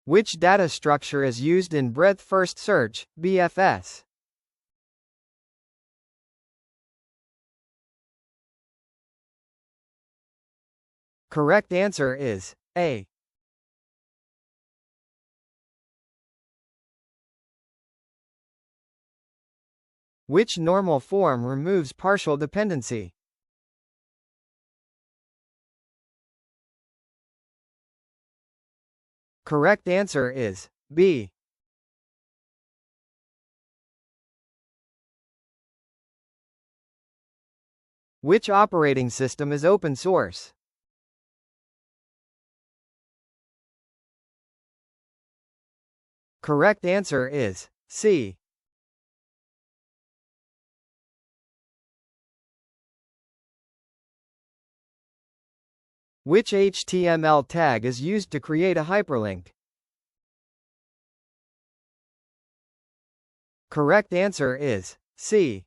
Which data structure is used in breadth first search, BFS? Correct answer is A. Which normal form removes partial dependency? Correct answer is B. Which operating system is open source? Correct answer is C. Which HTML tag is used to create a hyperlink? Correct answer is C.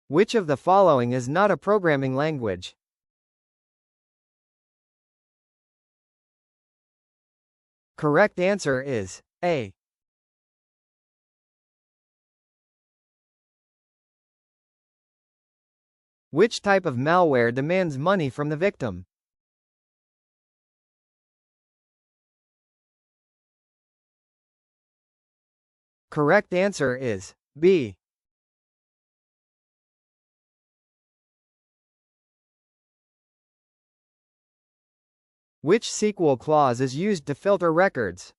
Which of the following is not a programming language? Correct answer is A. Which type of malware demands money from the victim? Correct answer is B. Which SQL clause is used to filter records?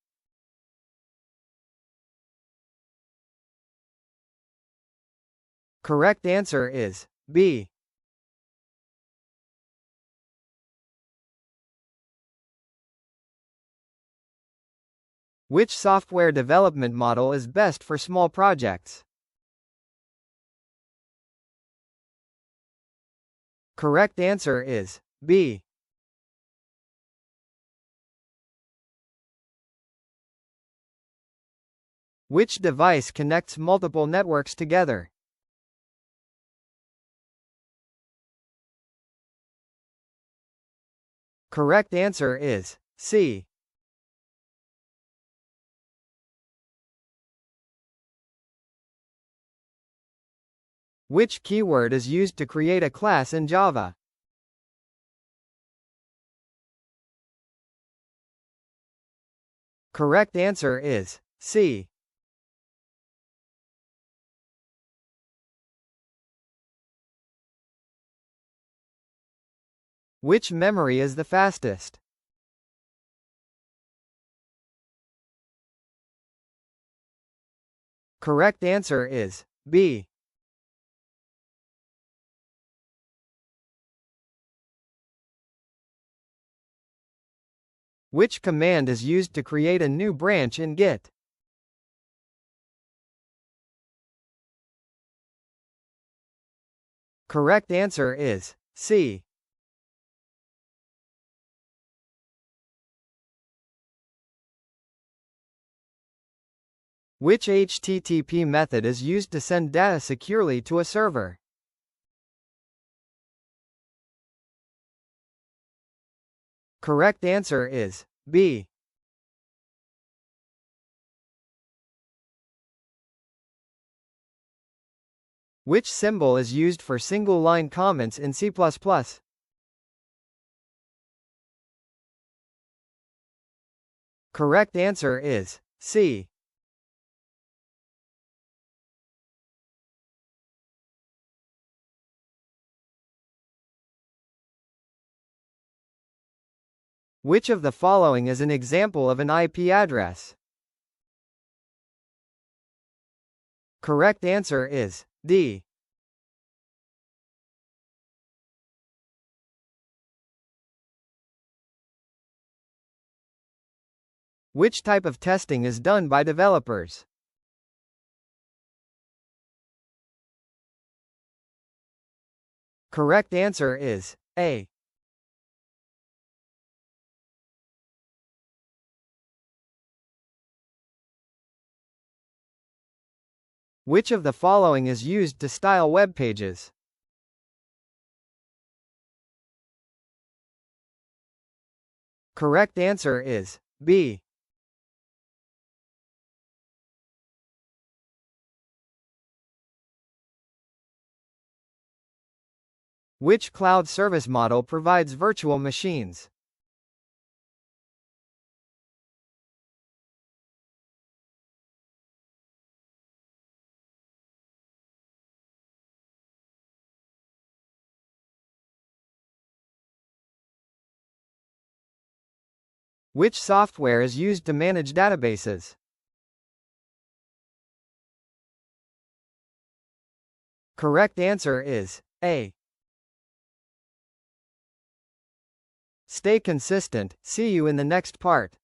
Correct answer is B. Which software development model is best for small projects? Correct answer is B. Which device connects multiple networks together? Correct answer is C. Which keyword is used to create a class in Java? Correct answer is C. Which memory is the fastest? Correct answer is B. Which command is used to create a new branch in Git? Correct answer is C. Which HTTP method is used to send data securely to a server? Correct answer is B. Which symbol is used for single-line comments in C++? Correct answer is C. Which of the following is an example of an IP address? Correct answer is D. Which type of testing is done by developers? Correct answer is A. Which of the following is used to style web pages? Correct answer is B. Which cloud service model provides virtual machines? Which software is used to manage databases? Correct answer is A. Stay consistent. See you in the next part.